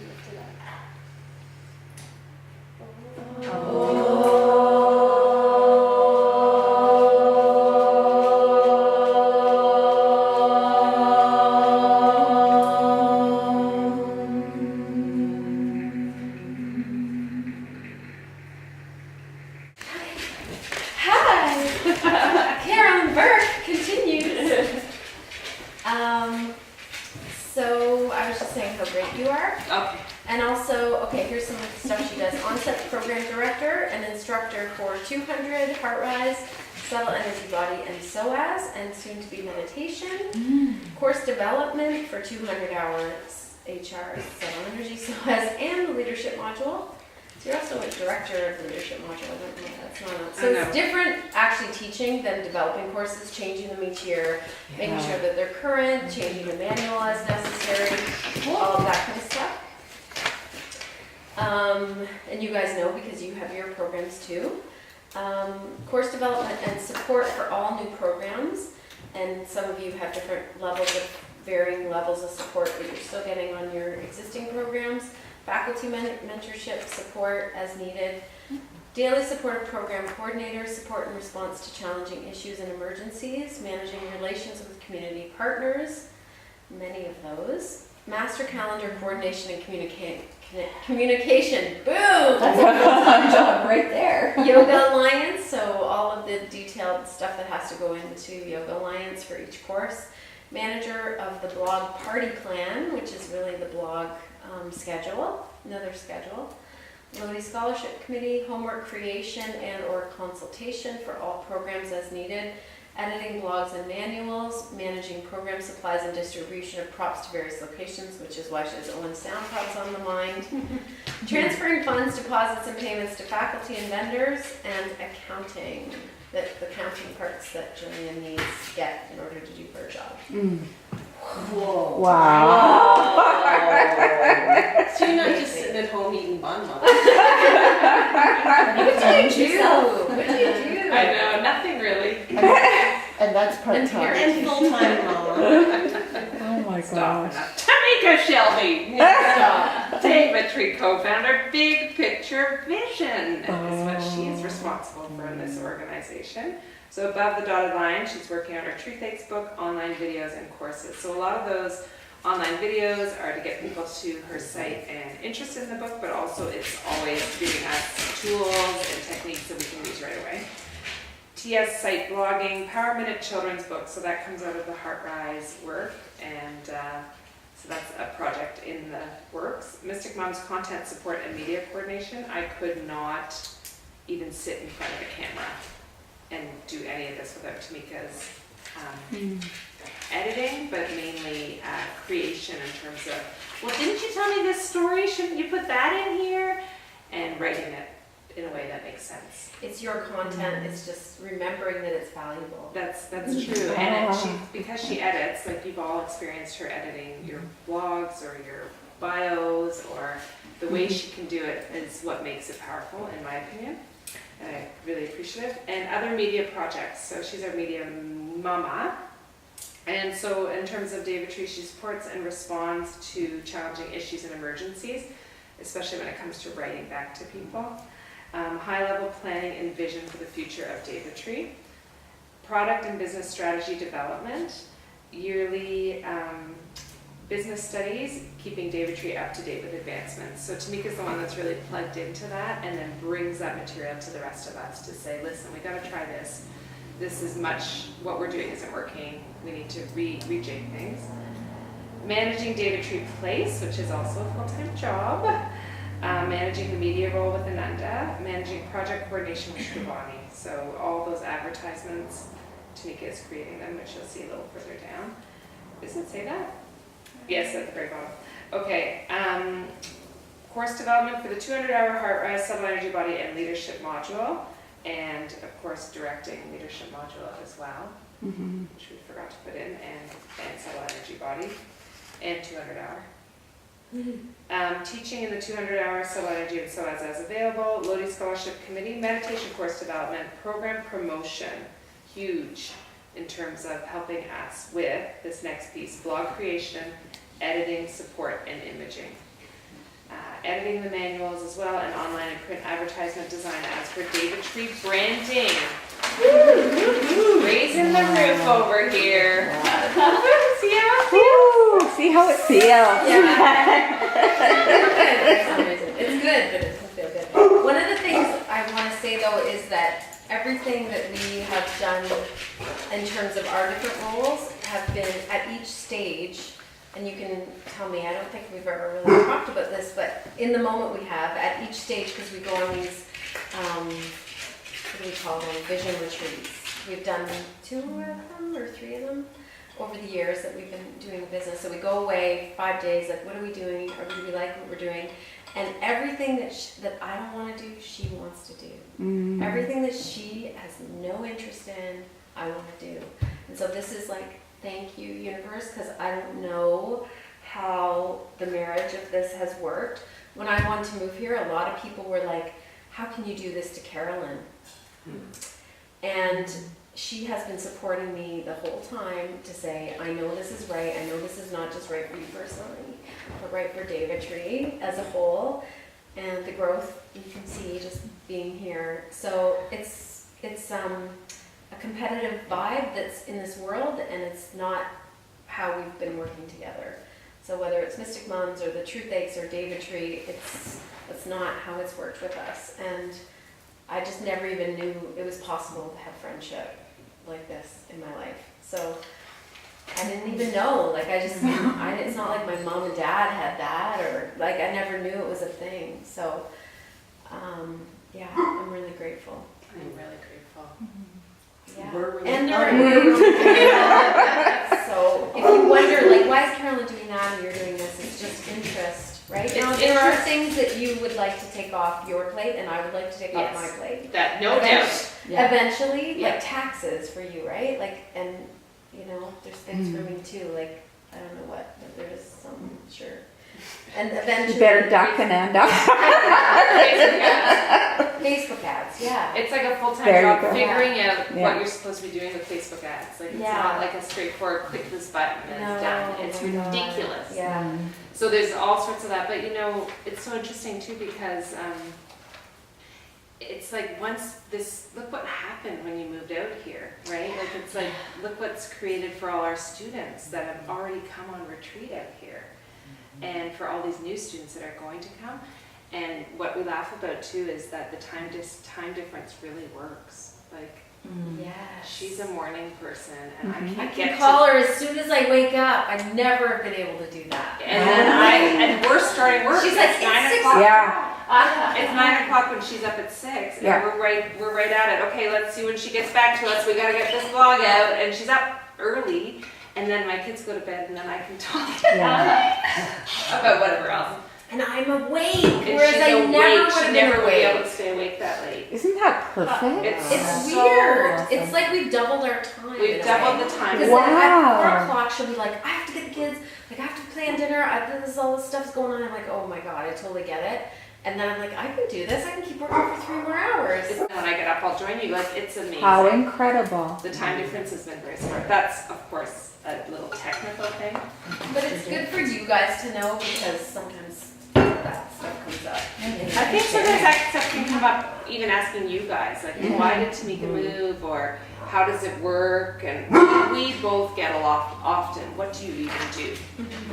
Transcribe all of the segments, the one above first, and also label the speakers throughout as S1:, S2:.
S1: lift it up.
S2: So I was just saying how great you are.
S3: Okay.
S2: And also, okay, here's some of the stuff she does. On-set program director and instructor for 200, HeartRise, Subtle Energy Body, and SOAS, and soon to be meditation. Course development for 200 hours, HR, Subtle Energy, SOAS, and the leadership module. So you're also a director of the leadership module. I don't know, that's not a, so it's different actually teaching than developing courses, changing them each year, making sure that they're current, changing the manual as necessary, all of that kind of stuff. And you guys know because you have your programs too. Course development and support for all new programs. And some of you have different levels of varying levels of support that you're still getting on your existing programs. Faculty mentorship support as needed. Daily supportive program coordinator, support in response to challenging issues and emergencies. Managing relations with community partners, many of those. Master calendar coordination and communication. Boom!
S1: That's a full-time job right there.
S2: Yoga Alliance, so all of the detailed stuff that has to go into Yoga Alliance for each course. Manager of the blog party plan, which is really the blog schedule, another schedule. Lodi Scholarship Committee, homework creation and or consultation for all programs as needed. Editing blogs and manuals, managing program supplies and distribution of props to various locations, which is why she has Owen sound props on the mind. Transferring funds, deposits, and payments to faculty and vendors, and accounting, the accounting parts that Julian needs to get in order to do her job.
S1: Whoa.
S4: Wow.
S3: So you're not just sitting at home eating bonbons.
S2: What do you do? What do you do?
S3: I know, nothing really.
S4: And that's part-time.
S3: And full-time mom.
S4: Oh my
S3: Stop
S4: gosh.
S3: enough. Tamika Shelby.
S2: Stop.
S3: DevaTree co-founder, Big Picture Vision is what she's responsible for in this organization. So above the dotted line, she's working on her Truth Aches book, online videos, and courses. So a lot of those online videos are to get people to her site and interested in the book, but also it's always giving us tools and techniques that we can use right away. TS site blogging, Power Minute children's book, so that comes out of the HeartRise work, and so that's a project in the works. Mystic Mom's content support and media coordination. I could not even sit in front of a camera and do any of this without Tamika's editing, but mainly creation in terms of, well, didn't you tell me this story? Shouldn't you put that in here? And writing it in a way that makes sense.
S2: It's your content, it's just remembering that it's valuable.
S3: That's true, and because she edits, like you've all experienced her editing your blogs or your bios, or the way she can do it is what makes it powerful, in my opinion. And I really appreciate it. And other media projects. So she's our media mama. And so in terms of DevaTree, she supports and responds to challenging issues and emergencies, especially when it comes to writing back to people. High-level planning and vision for the future of DevaTree. Product and business strategy development. Yearly business studies, keeping DevaTree up to date with advancements. So Tamika's the one that's really plugged into that and then brings that material to the rest of us to say, listen, we got to try this. This is much, what we're doing isn't working. We need to rejig things. Managing DevaTree Place, which is also a full-time job. Managing the media role with Ananda. Managing project coordination with Shivani. So all those advertisements, Tamika is creating them, which you'll see a little further down. Does it say that? Yes, at the very bottom. Okay, course development for the 200-hour HeartRise, Subtle Energy Body, and Leadership module, and of course directing Leadership module as well, which we forgot to put in, and Subtle Energy Body, and 200-hour. Teaching in the 200-hour Subtle Energy and SOAS as available, Lodi Scholarship Committee, meditation course development, program promotion, huge in terms of helping us with this next piece, blog creation, editing, support, and imaging. editing the manuals as well, and online and print advertisement design ads for DevaTree branding. Raising the roof over here. See how it feels?
S4: Woo, see how it feels.
S2: It's good, but it doesn't feel good. One of the things I want to say though is that everything that we have done in terms of our different roles have been at each stage, and you can tell me, I don't think we've ever really talked about this, but in the moment we have at each stage, because we go on these, what do we call them, vision retreats. We've done 2 of them or 3 of them over the years that we've been doing business. So we go away 5 days, like what are we doing, or do we like what we're doing? And everything that I don't want to do, she wants to do. Everything that she has no interest in, I want to do. And so this is like, thank you, universe, because I don't know how the marriage of this has worked. When I wanted to move here, a lot of people were like, how can you do this to Carolyn? And she has been supporting me the whole time to say, I know this is right. I know this is not just right for you personally, but right for DevaTree as a whole. And the growth you can see just being here. So it's a competitive vibe that's in this world, and it's not how we've been working together. So whether it's Mystic Mums or the Truth Aches or DevaTree, it's not how it's worked with us. And I just never even knew it was possible to have friendship like this in my life. So I didn't even know, like it's not like my mom and dad had that, or like I never knew it was a thing. So yeah, I'm really grateful.
S3: I'm really grateful.
S2: Yeah. And so if you wonder, like, why is Carolyn doing that and you're doing this, it's just interest, right? Now, there are things that you would like to take off your plate, and I would like to take off my plate.
S3: That, no doubt.
S2: Eventually, like taxes for you, right? Like, and you know, there's things for me too. Like, I don't know what, but there is some, sure. And eventually,
S4: You better duck and end up.
S2: Facebook ads, yeah.
S3: It's like a full-time
S4: There you
S3: job
S4: go.
S3: figuring out
S4: Yeah.
S3: what you're supposed to be doing with Facebook ads. Like, it's not like a straightforward click this button and it's done. It's
S2: Oh my God.
S3: ridiculous.
S2: Yeah.
S3: So there's all sorts of that, but you know, it's so interesting too because it's like look what happened when you moved out here, right? Like it's like, look what's created for all our students that have already come on retreat out here, and for all these new students that are going to come. And what we laugh about too is that the time difference really works. Like,
S2: Yeah.
S3: she's a morning person, and I
S2: I
S3: can't
S2: can
S3: get
S2: call her as soon as I wake up. I've never been able to do that.
S3: And then we're starting work.
S2: She's like,
S3: It's
S2: it's
S3: 9
S2: 6
S3: o'clock.
S4: Yeah.
S3: It's 9 o'clock when she's up at 6, and
S4: Yeah.
S3: we're right at it. Okay, let's see when she gets back to us. We gotta get this vlog out, and she's up early, and then my kids go to bed, and then I can talk about whatever else.
S2: And I'm awake,
S3: And
S2: whereas
S3: she's
S2: I
S3: awake.
S2: never would
S3: She
S2: have
S3: never
S2: been
S3: would be able
S2: awake.
S3: to stay awake that late.
S4: Isn't that perfect?
S3: It's
S2: It's
S3: so
S2: weird.
S4: awesome.
S2: It's like we've doubled our time.
S3: We've doubled the time.
S2: Because
S4: Wow.
S2: at 4 o'clock she'll be like, I have to get the kids, like I have to plan dinner, all this stuff's going on. I'm like, oh my God, I totally get it. And then I'm like, I can do this, I can keep working for 3 more hours.
S3: When I get up, I'll join you. Like, it's amazing.
S4: How incredible.
S3: The time difference has been very smart. That's, of course, a little technical thing.
S2: But it's good for you guys to know because sometimes that stuff comes up.
S3: I think sometimes that stuff can come up even asking you guys, like, why did Tamika move, or how does it work? And we both get a lot often, what do you even do?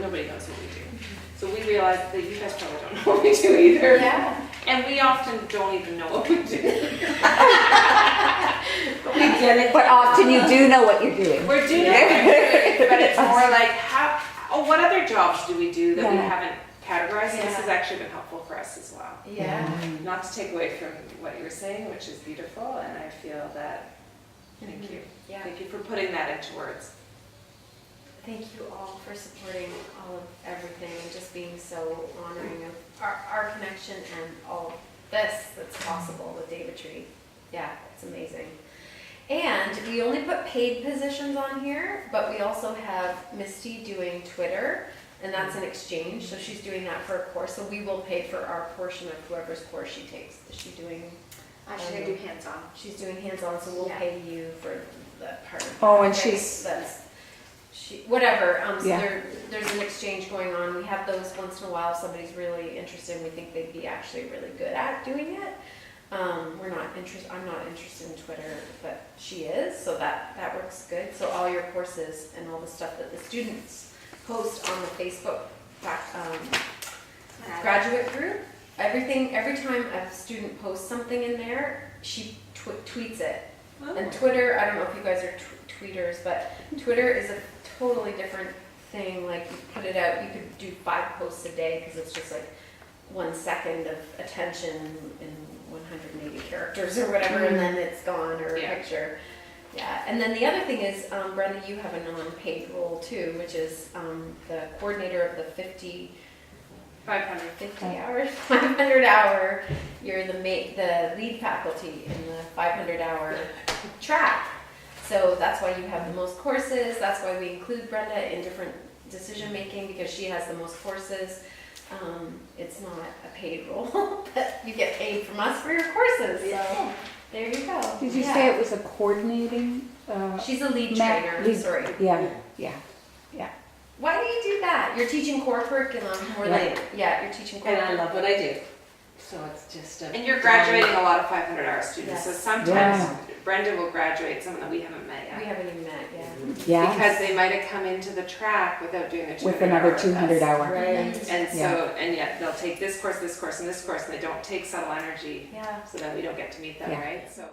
S3: Nobody knows what we do. So we realize that you guys probably don't know what we do either.
S2: Yeah.
S3: And we often don't even know what we do.
S2: We get it.
S4: But often you do know what you're doing.
S3: We're doing it, but it's more like, what other jobs do we do that we
S4: Yeah.
S3: haven't categorized? And this
S2: Yeah.
S3: has actually been helpful for us as well.
S2: Yeah.
S3: Not to take away from what you were saying, which is beautiful, and I feel that, thank you.
S2: Yeah.
S3: Thank you for putting that into words.
S2: Thank you all for supporting all of everything and just being so honoring of our connection and all of this that's possible with DevaTree. Yeah, it's amazing. And we only put paid positions on here, but we also have Misty doing Twitter, and that's an exchange. So she's doing that for a course. So we will pay for our portion of whoever's course she takes. Is she doing?
S3: She's gonna do hands-on.
S2: She's doing hands-on, so we'll
S3: Yeah.
S2: pay you for that part.
S4: Oh, and
S2: Okay,
S4: she's-
S2: that's. whatever. So
S4: Yeah.
S2: there's an exchange going on. We have those once in a while. If somebody's really interested, and we think they'd be actually really good at doing it. We're not interested. I'm not interested in Twitter, but she is, so that works good. So all your courses and all the stuff that the students post on the Facebook graduate group, every time a student posts something in there, she tweets it.
S3: Oh.
S2: And Twitter, I don't know if you guys are tweeters, but Twitter is a totally different thing. Like you put it out, you could do 5 posts a day because it's just like 1 second of attention in 180 characters or whatever, and then it's gone, or a picture. Yeah, and then the other thing is, Brenda, you have a non-paid role too, which is the coordinator of the 50 hours, 500 hour. You're the lead faculty in the 500 hour track. So that's why you have the most courses. That's why we include Brenda in different decision making, because she has the most courses. It's not a paid role, but you get paid from us for your courses. So there you go.
S4: Did you say it was a coordinating?
S2: She's a lead
S4: Matt,
S2: trainer. Sorry.
S4: Yeah.
S2: Why do you do that? You're teaching core curriculum more
S5: Right.
S2: than you're teaching core.
S5: And I love what I do. So it's just a.
S3: And you're graduating a lot of 500-hour students. So
S2: Yes.
S3: sometimes Brenda will graduate someone that we haven't met yet.
S2: We haven't even met yet.
S4: Yeah.
S3: Because they might have come into the track without doing their 200
S4: With another
S3: hour
S4: 200
S3: class.
S4: hour.
S5: Right.
S3: And so, and yet they'll take this course, and this course, and they don't take subtle energy.
S2: Yeah.
S3: So then we don't get to meet them,
S4: Yeah.
S3: right? So.